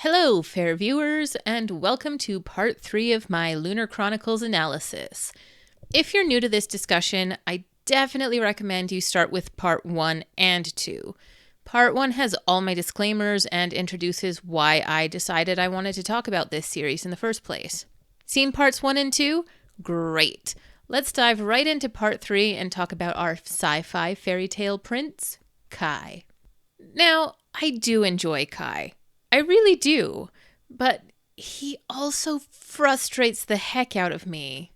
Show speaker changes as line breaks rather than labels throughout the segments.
Hello, fair viewers, and welcome to part 3 of my Lunar Chronicles analysis. If you're new to this discussion, I definitely recommend you start with part 1 and 2. Part 1 has all my disclaimers and introduces why I decided I wanted to talk about this series in the first place. Seen parts 1 and 2? Great! Let's dive right into part 3 and talk about our sci-fi fairy tale prince, Kai. Now, I do enjoy Kai. I really do, but he also frustrates the heck out of me.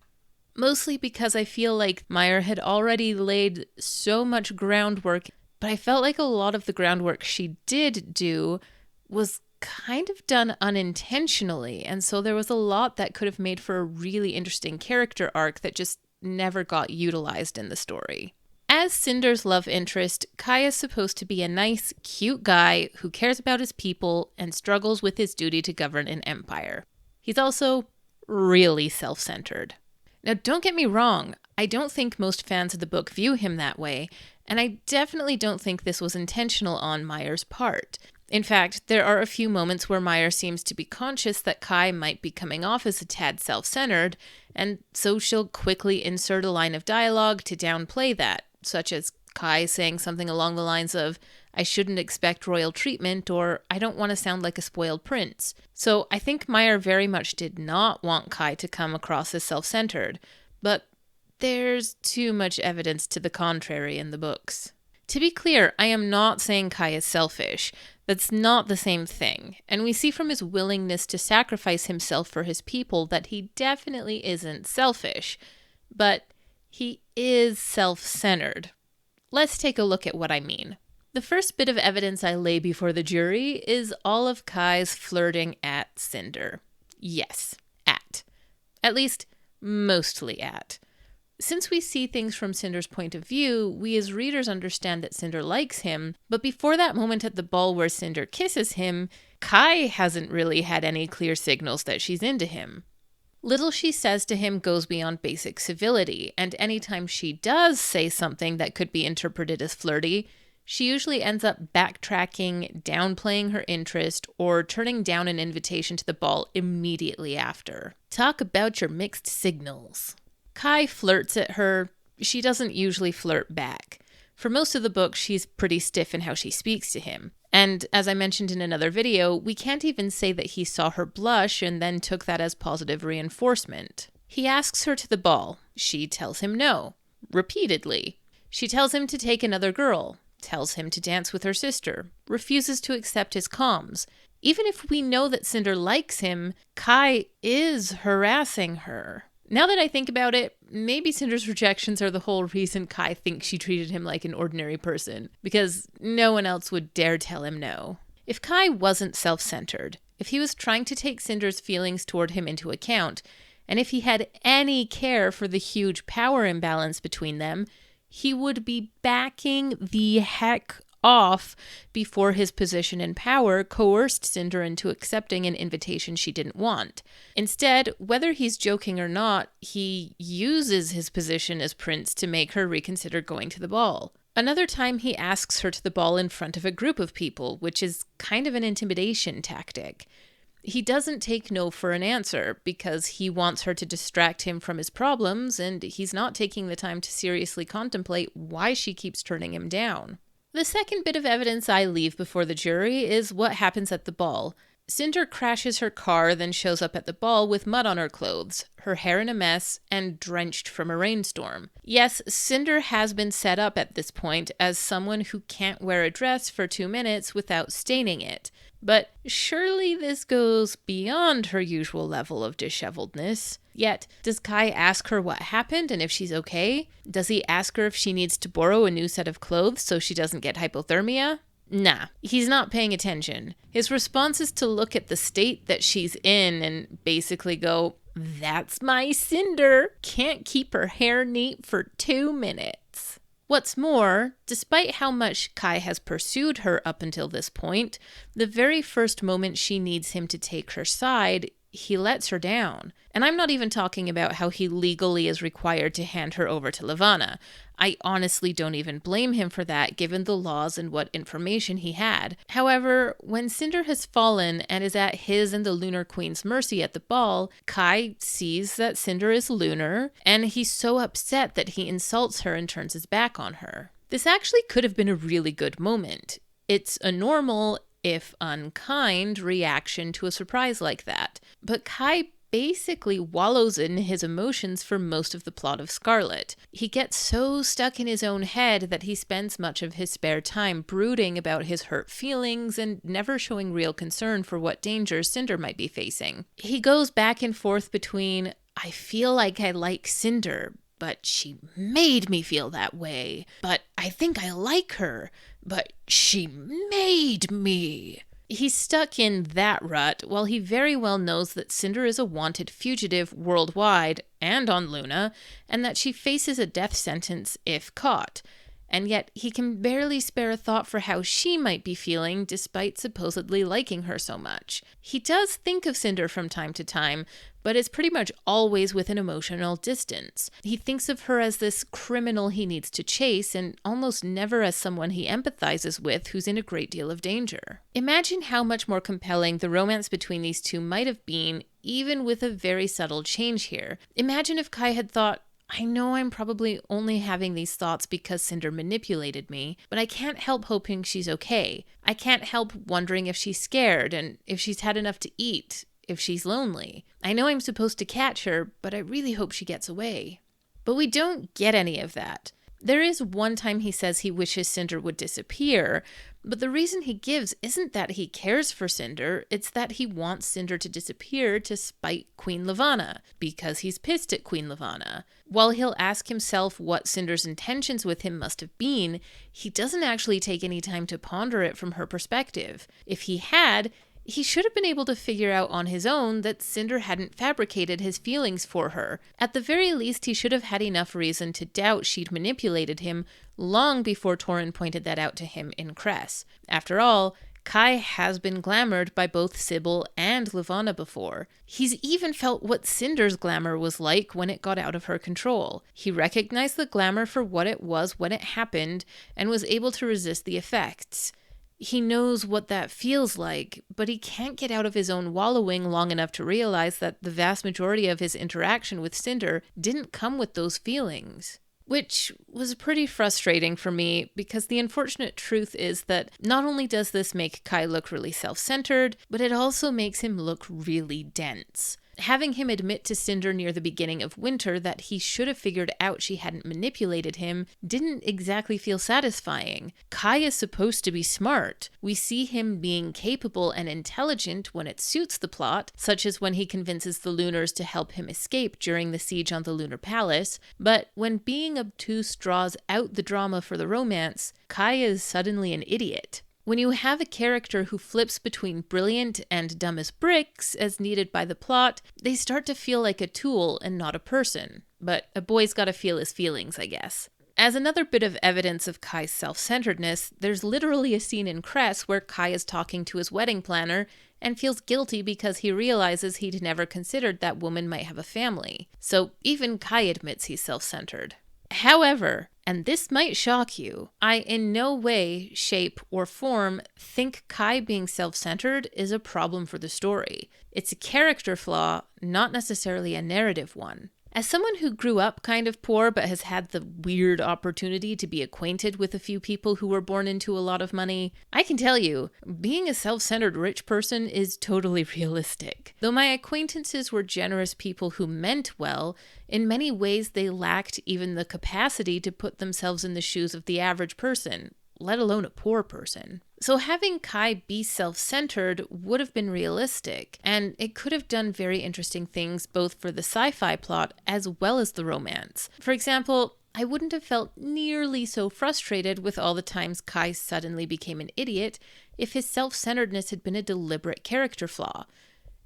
Mostly because I feel like Meyer had already laid so much groundwork, but I felt like a lot of the groundwork she did do was kind of done unintentionally, and so there was a lot that could have made for a really interesting character arc that just never got utilized in the story. As Cinder's love interest, Kai is supposed to be a nice, cute guy who cares about his people and struggles with his duty to govern an empire. He's also really self-centered. Now, don't get me wrong, I don't think most fans of the book view him that way, and I definitely don't think this was intentional on Meyer's part. In fact, there are a few moments where Meyer seems to be conscious that Kai might be coming off as a tad self-centered, and so she'll quickly insert a line of dialogue to downplay that, such as Kai saying something along the lines of, "I shouldn't expect royal treatment," or "I don't want to sound like a spoiled prince." So I think Meyer very much did not want Kai to come across as self-centered, but there's too much evidence to the contrary in the books. To be clear, I am not saying Kai is selfish. That's not the same thing, and we see from his willingness to sacrifice himself for his people that he definitely isn't selfish. But he is self-centered. Let's take a look at what I mean. The first bit of evidence I lay before the jury is all of Kai's flirting at Cinder. Yes, at. At least, mostly at. Since we see things from Cinder's point of view, we as readers understand that Cinder likes him, but before that moment at the ball where Cinder kisses him, Kai hasn't really had any clear signals that she's into him. Little she says to him goes beyond basic civility, and anytime she does say something that could be interpreted as flirty, she usually ends up backtracking, downplaying her interest, or turning down an invitation to the ball immediately after. Talk about your mixed signals. Kai flirts at her. She doesn't usually flirt back. For most of the book, she's pretty stiff in how she speaks to him. And as I mentioned in another video, we can't even say that he saw her blush and then took that as positive reinforcement. He asks her to the ball. She tells him no, repeatedly. She tells him to take another girl, tells him to dance with her sister, refuses to accept his comms. Even if we know that Cinder likes him, Kai is harassing her. Now that I think about it, maybe Cinder's rejections are the whole reason Kai thinks she treated him like an ordinary person, because no one else would dare tell him no. If Kai wasn't self-centered, if he was trying to take Cinder's feelings toward him into account, and if he had any care for the huge power imbalance between them, he would be backing the heck off before his position and power coerced Cinder into accepting an invitation she didn't want. Instead, whether he's joking or not, he uses his position as prince to make her reconsider going to the ball. Another time he asks her to the ball in front of a group of people, which is kind of an intimidation tactic. He doesn't take no for an answer because he wants her to distract him from his problems, and he's not taking the time to seriously contemplate why she keeps turning him down. The second bit of evidence I leave before the jury is what happens at the ball. Cinder crashes her car, then shows up at the ball with mud on her clothes, her hair in a mess, and drenched from a rainstorm. Yes, Cinder has been set up at this point as someone who can't wear a dress for 2 minutes without staining it. But surely this goes beyond her usual level of disheveledness. Yet, does Kai ask her what happened and if she's okay? Does he ask her if she needs to borrow a new set of clothes so she doesn't get hypothermia? Nah, he's not paying attention. His response is to look at the state that she's in and basically go, "That's my Cinder. Can't keep her hair neat for 2 minutes." What's more, despite how much Kai has pursued her up until this point, the very first moment she needs him to take her side, he lets her down. And I'm not even talking about how he legally is required to hand her over to Levana. I honestly don't even blame him for that, given the laws and what information he had. However, when Cinder has fallen and is at his and the Lunar Queen's mercy at the ball, Kai sees that Cinder is lunar, and he's so upset that he insults her and turns his back on her. This actually could have been a really good moment. It's a normal, if unkind, reaction to a surprise like that. But Kai basically wallows in his emotions for most of the plot of Scarlet. He gets so stuck in his own head that he spends much of his spare time brooding about his hurt feelings and never showing real concern for what dangers Cinder might be facing. He goes back and forth between, I feel like I like Cinder, but she made me feel that way. But I think I like her, but she made me. He's stuck in that rut while he very well knows that Cinder is a wanted fugitive worldwide and on Luna, and that she faces a death sentence if caught. And yet he can barely spare a thought for how she might be feeling despite supposedly liking her so much. He does think of Cinder from time to time, but it's pretty much always with an emotional distance. He thinks of her as this criminal he needs to chase, and almost never as someone he empathizes with who's in a great deal of danger. Imagine how much more compelling the romance between these two might have been, even with a very subtle change here. Imagine if Kai had thought, I know I'm probably only having these thoughts because Cinder manipulated me, but I can't help hoping she's okay. I can't help wondering if she's scared and if she's had enough to eat, if she's lonely. I know I'm supposed to catch her, but I really hope she gets away. But we don't get any of that. There is one time he says he wishes Cinder would disappear, but the reason he gives isn't that he cares for Cinder, it's that he wants Cinder to disappear to spite Queen Levana, because he's pissed at Queen Levana. While he'll ask himself what Cinder's intentions with him must have been, he doesn't actually take any time to ponder it from her perspective. If he had, he should have been able to figure out on his own that Cinder hadn't fabricated his feelings for her. At the very least, he should have had enough reason to doubt she'd manipulated him long before Torrin pointed that out to him in Cress. After all, Kai has been glamored by both Sybil and Levana before. He's even felt what Cinder's glamour was like when it got out of her control. He recognized the glamour for what it was when it happened and was able to resist the effects. He knows what that feels like, but he can't get out of his own wallowing long enough to realize that the vast majority of his interaction with Cinder didn't come with those feelings. Which was pretty frustrating for me, because the unfortunate truth is that not only does this make Kai look really self-centered, but it also makes him look really dense. Having him admit to Cinder near the beginning of winter that he should have figured out she hadn't manipulated him didn't exactly feel satisfying. Kai is supposed to be smart. We see him being capable and intelligent when it suits the plot, such as when he convinces the Lunars to help him escape during the siege on the Lunar Palace, but when being obtuse draws out the drama for the romance, Kai is suddenly an idiot. When you have a character who flips between brilliant and dumb as bricks, as needed by the plot, they start to feel like a tool and not a person. But a boy's gotta feel his feelings, I guess. As another bit of evidence of Kai's self-centeredness, there's literally a scene in Cress where Kai is talking to his wedding planner and feels guilty because he realizes he'd never considered that woman might have a family. So even Kai admits he's self-centered. However, and this might shock you, I in no way, shape, or form think Kai being self-centered is a problem for the story. It's a character flaw, not necessarily a narrative one. As someone who grew up kind of poor but has had the weird opportunity to be acquainted with a few people who were born into a lot of money, I can tell you, being a self-centered rich person is totally realistic. Though my acquaintances were generous people who meant well, in many ways they lacked even the capacity to put themselves in the shoes of the average person, let alone a poor person. So having Kai be self-centered would have been realistic, and it could have done very interesting things both for the sci-fi plot as well as the romance. For example, I wouldn't have felt nearly so frustrated with all the times Kai suddenly became an idiot if his self-centeredness had been a deliberate character flaw.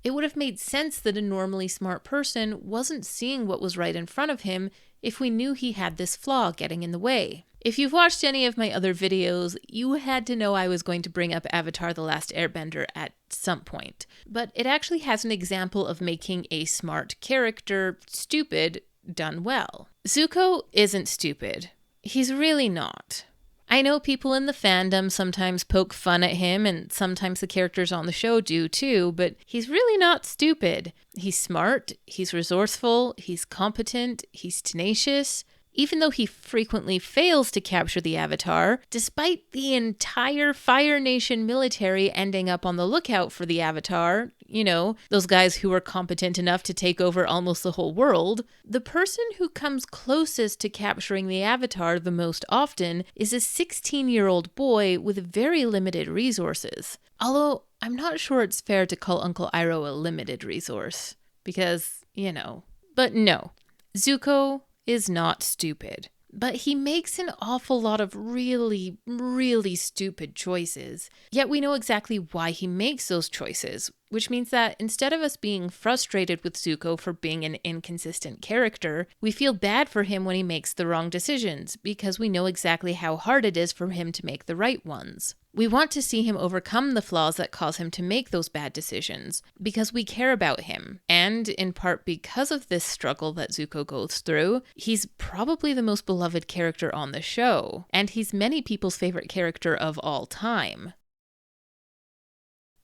It would have made sense that a normally smart person wasn't seeing what was right in front of him if we knew he had this flaw getting in the way. If you've watched any of my other videos, you had to know I was going to bring up Avatar: The Last Airbender at some point. But it actually has an example of making a smart character stupid done well. Zuko isn't stupid. He's really not. I know people in the fandom sometimes poke fun at him, and sometimes the characters on the show do too, but he's really not stupid. He's smart, he's resourceful, he's competent, he's tenacious. Even though he frequently fails to capture the Avatar, despite the entire Fire Nation military ending up on the lookout for the Avatar, you know, those guys who are competent enough to take over almost the whole world, the person who comes closest to capturing the Avatar the most often is a 16-year-old boy with very limited resources. Although, I'm not sure it's fair to call Uncle Iroh a limited resource, because, you know. But no, Zuko is not stupid. But he makes an awful lot of really, really stupid choices. Yet we know exactly why he makes those choices, which means that instead of us being frustrated with Zuko for being an inconsistent character, we feel bad for him when he makes the wrong decisions, because we know exactly how hard it is for him to make the right ones. We want to see him overcome the flaws that cause him to make those bad decisions, because we care about him. And in part because of this struggle that Zuko goes through, he's probably the most beloved character on the show, and he's many people's favorite character of all time.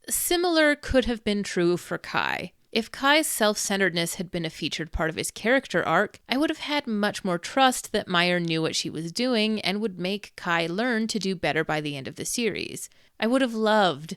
Similar could have been true for Kai. If Kai's self-centeredness had been a featured part of his character arc, I would have had much more trust that Meyer knew what she was doing and would make Kai learn to do better by the end of the series. I would have loved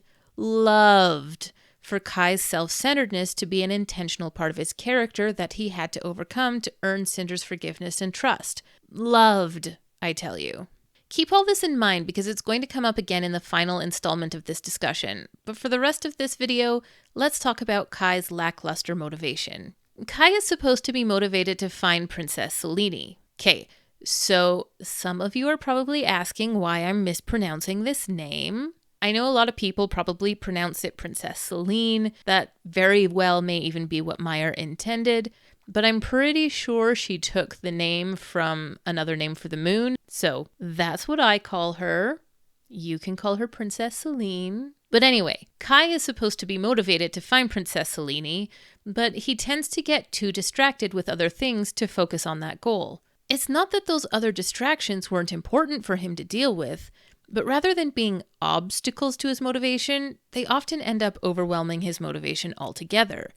for Kai's self-centeredness to be an intentional part of his character that he had to overcome to earn Cinder's forgiveness and trust. Loved, I tell you. Keep all this in mind because it's going to come up again in the final installment of this discussion. But for the rest of this video, let's talk about Kai's lackluster motivation. Kai is supposed to be motivated to find Princess Selene. Okay, so some of you are probably asking why I'm mispronouncing this name. I know a lot of people probably pronounce it Princess Selene. That very well may even be what Meyer intended. But I'm pretty sure she took the name from another name for the moon. So that's what I call her. You can call her Princess Selene. But anyway, Kai is supposed to be motivated to find Princess Selene, but he tends to get too distracted with other things to focus on that goal. It's not that those other distractions weren't important for him to deal with, but rather than being obstacles to his motivation, they often end up overwhelming his motivation altogether.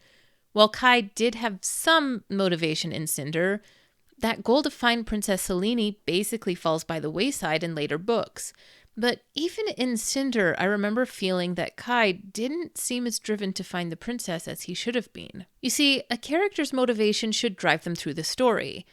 While Kai did have some motivation in Cinder, that goal to find Princess Selene basically falls by the wayside in later books. But even in Cinder, I remember feeling that Kai didn't seem as driven to find the princess as he should have been. You see, a character's motivation should drive them through the story.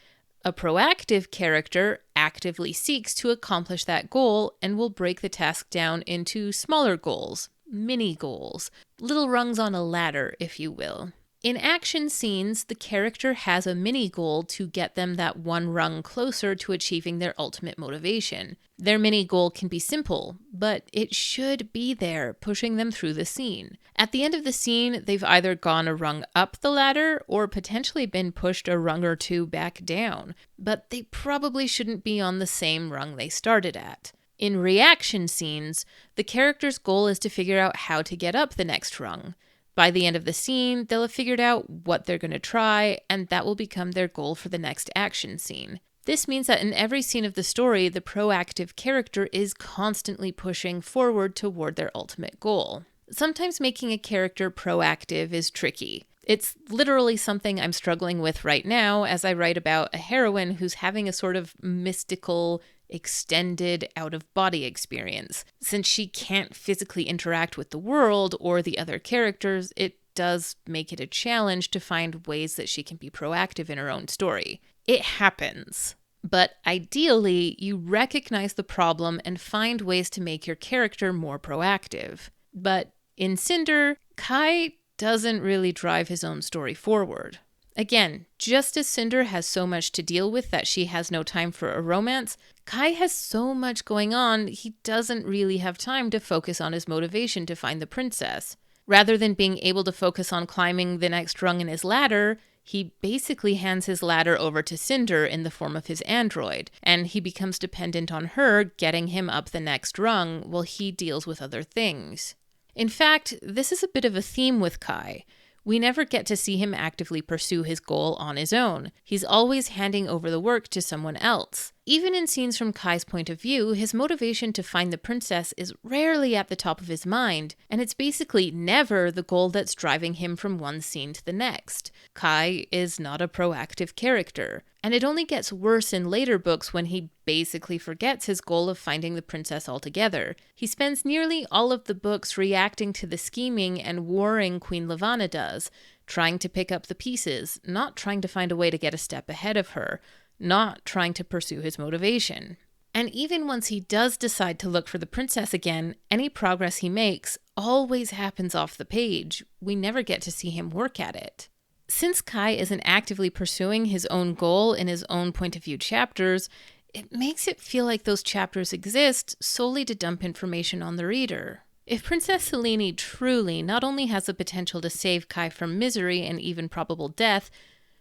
A proactive character actively seeks to accomplish that goal and will break the task down into smaller goals, mini goals, little rungs on a ladder, if you will. In action scenes, the character has a mini goal to get them that one rung closer to achieving their ultimate motivation. Their mini goal can be simple, but it should be there, pushing them through the scene. At the end of the scene, they've either gone a rung up the ladder or potentially been pushed a rung or two back down, but they probably shouldn't be on the same rung they started at. In reaction scenes, the character's goal is to figure out how to get up the next rung. By the end of the scene, they'll have figured out what they're going to try, and that will become their goal for the next action scene. This means that in every scene of the story, the proactive character is constantly pushing forward toward their ultimate goal. Sometimes making a character proactive is tricky. It's literally something I'm struggling with right now as I write about a heroine who's having a sort of mystical, extended out-of-body experience. Since she can't physically interact with the world or the other characters, it does make it a challenge to find ways that she can be proactive in her own story. It happens. But ideally, you recognize the problem and find ways to make your character more proactive. But in Cinder, Kai doesn't really drive his own story forward. Again, just as Cinder has so much to deal with that she has no time for a romance, Kai has so much going on, he doesn't really have time to focus on his motivation to find the princess. Rather than being able to focus on climbing the next rung in his ladder, he basically hands his ladder over to Cinder in the form of his android, and he becomes dependent on her getting him up the next rung while he deals with other things. In fact, this is a bit of a theme with Kai. We never get to see him actively pursue his goal on his own. He's always handing over the work to someone else. even in scenes from Kai's point of view, his motivation to find the princess is rarely at the top of his mind, and it's basically never the goal that's driving him from one scene to the next. Kai is not a proactive character, and it only gets worse in later books when he basically forgets his goal of finding the princess altogether. He spends nearly all of the books reacting to the scheming and warring Queen Lavanna does, trying to pick up the pieces, not trying to find a way to get a step ahead of her, not trying to pursue his motivation. And even once he does decide to look for the princess again, any progress he makes always happens off the page. We never get to see him work at it. Since Kai isn't actively pursuing his own goal in his own point of view chapters, it makes it feel like those chapters exist solely to dump information on the reader. If Princess Selene truly not only has the potential to save Kai from misery and even probable death,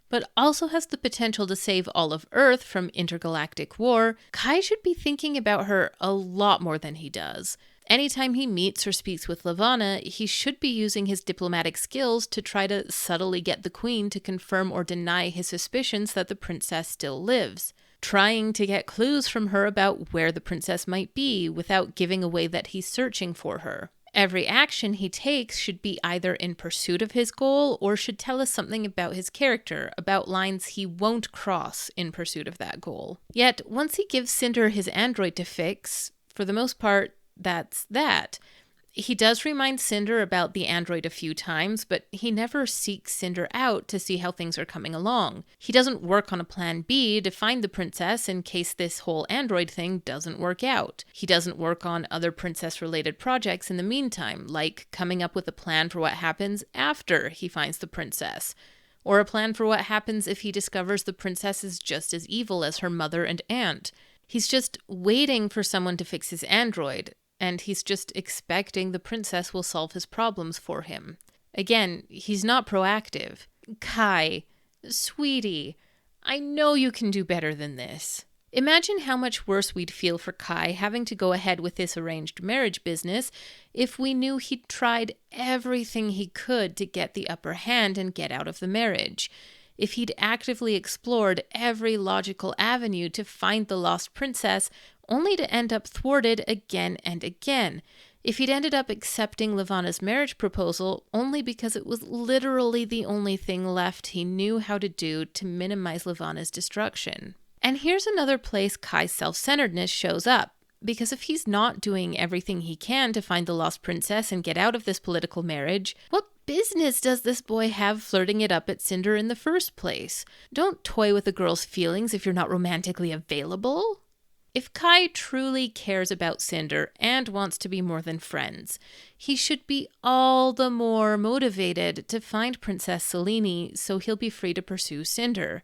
but also has the potential to save all of Earth from intergalactic war, Kai should be thinking about her a lot more than he does. Anytime he meets or speaks with Lavanna, he should be using his diplomatic skills to try to subtly get the Queen to confirm or deny his suspicions that the princess still lives, trying to get clues from her about where the princess might be without giving away that he's searching for her. Every action he takes should be either in pursuit of his goal or should tell us something about his character, about lines he won't cross in pursuit of that goal. Yet, once he gives Cinder his android to fix, for the most part, that's that. He does remind Cinder about the android a few times, but he never seeks Cinder out to see how things are coming along. He doesn't work on a plan B to find the princess in case this whole android thing doesn't work out. He doesn't work on other princess-related projects in the meantime, like coming up with a plan for what happens after he finds the princess, or a plan for what happens if he discovers the princess is just as evil as her mother and aunt. He's just waiting for someone to fix his android, and he's just expecting the princess will solve his problems for him. Again, he's not proactive. Kai, sweetie, I know you can do better than this. Imagine how much worse we'd feel for Kai having to go ahead with this arranged marriage business if we knew he'd tried everything he could to get the upper hand and get out of the marriage. If he'd actively explored every logical avenue to find the lost princess, only to end up thwarted again and again. If he'd ended up accepting Lavanna's marriage proposal only because it was literally the only thing left he knew how to do to minimize Lavanna's destruction. And here's another place Kai's self-centeredness shows up. Because if he's not doing everything he can to find the lost princess and get out of this political marriage, what business does this boy have flirting it up at Cinder in the first place? Don't toy with a girl's feelings if you're not romantically available. If Kai truly cares about Cinder and wants to be more than friends, he should be all the more motivated to find Princess Selene so he'll be free to pursue Cinder.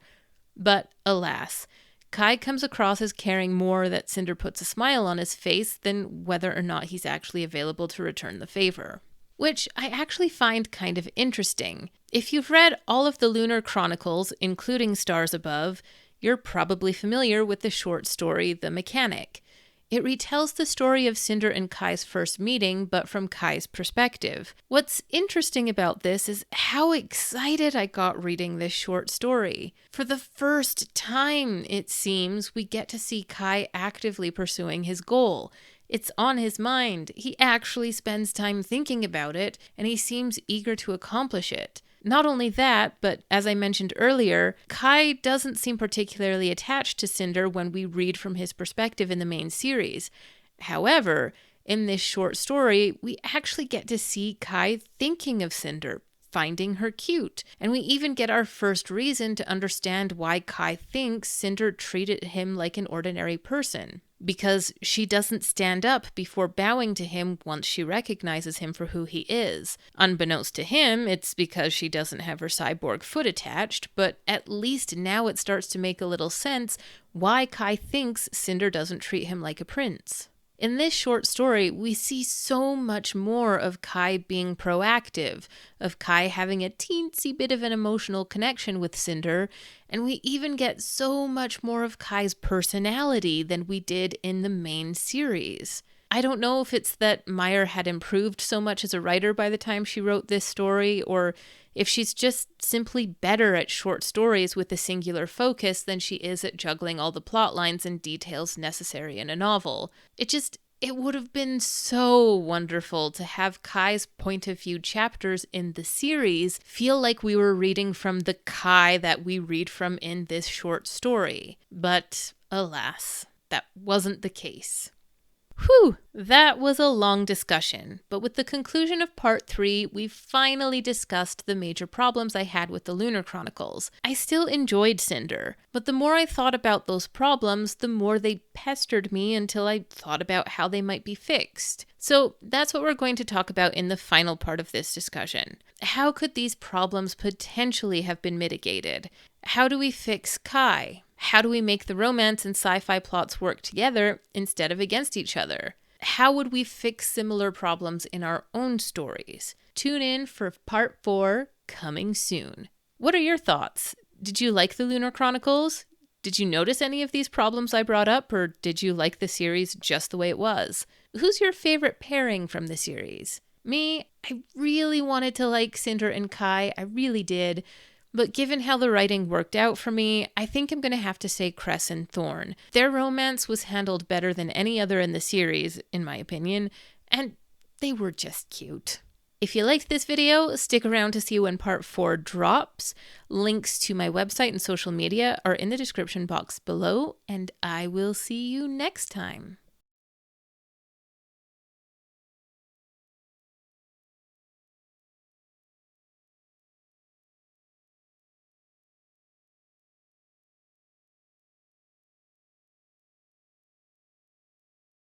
But alas, Kai comes across as caring more that Cinder puts a smile on his face than whether or not he's actually available to return the favor. Which I actually find kind of interesting. If you've read all of the Lunar Chronicles, including Stars Above, you're probably familiar with the short story The Mechanic. It retells the story of Cinder and Kai's first meeting, but from Kai's perspective. What's interesting about this is how excited I got reading this short story. For the first time, it seems, we get to see Kai actively pursuing his goal. It's on his mind. He actually spends time thinking about it, and he seems eager to accomplish it. Not only that, but as I mentioned earlier, Kai doesn't seem particularly attached to Cinder when we read from his perspective in the main series. However, in this short story, we actually get to see Kai thinking of Cinder, finding her cute, and we even get our first reason to understand why Kai thinks Cinder treated him like an ordinary person. Because she doesn't stand up before bowing to him once she recognizes him for who he is. Unbeknownst to him, it's because she doesn't have her cyborg foot attached, but at least now it starts to make a little sense why Kai thinks Cinder doesn't treat him like a prince. In this short story, we see so much more of Kai being proactive, of Kai having a teensy bit of an emotional connection with Cinder, and we even get so much more of Kai's personality than we did in the main series. I don't know if it's that Meyer had improved so much as a writer by the time she wrote this story, or if she's just simply better at short stories with a singular focus than she is at juggling all the plot lines and details necessary in a novel. It would have been so wonderful to have Kai's point of view chapters in the series feel like we were reading from the Kai that we read from in this short story. But alas, that wasn't the case. Whew, that was a long discussion, but with the conclusion of part 3, we finally discussed the major problems I had with the Lunar Chronicles. I still enjoyed Cinder, but the more I thought about those problems, the more they pestered me until I thought about how they might be fixed. So that's what we're going to talk about in the final part of this discussion. How could these problems potentially have been mitigated? How do we fix Kai? How do we make the romance and sci-fi plots work together instead of against each other? How would we fix similar problems in our own stories? Tune in for part 4, coming soon. What are your thoughts? Did you like the Lunar Chronicles? Did you notice any of these problems I brought up, or did you like the series just the way it was? Who's your favorite pairing from the series? Me, I really wanted to like Cinder and Kai, I really did. But given how the writing worked out for me, I think I'm going to have to say Cress and Thorn. Their romance was handled better than any other in the series, in my opinion, and they were just cute. If you liked this video, stick around to see when part 4 drops. Links to my website and social media are in the description box below, and I will see you next time.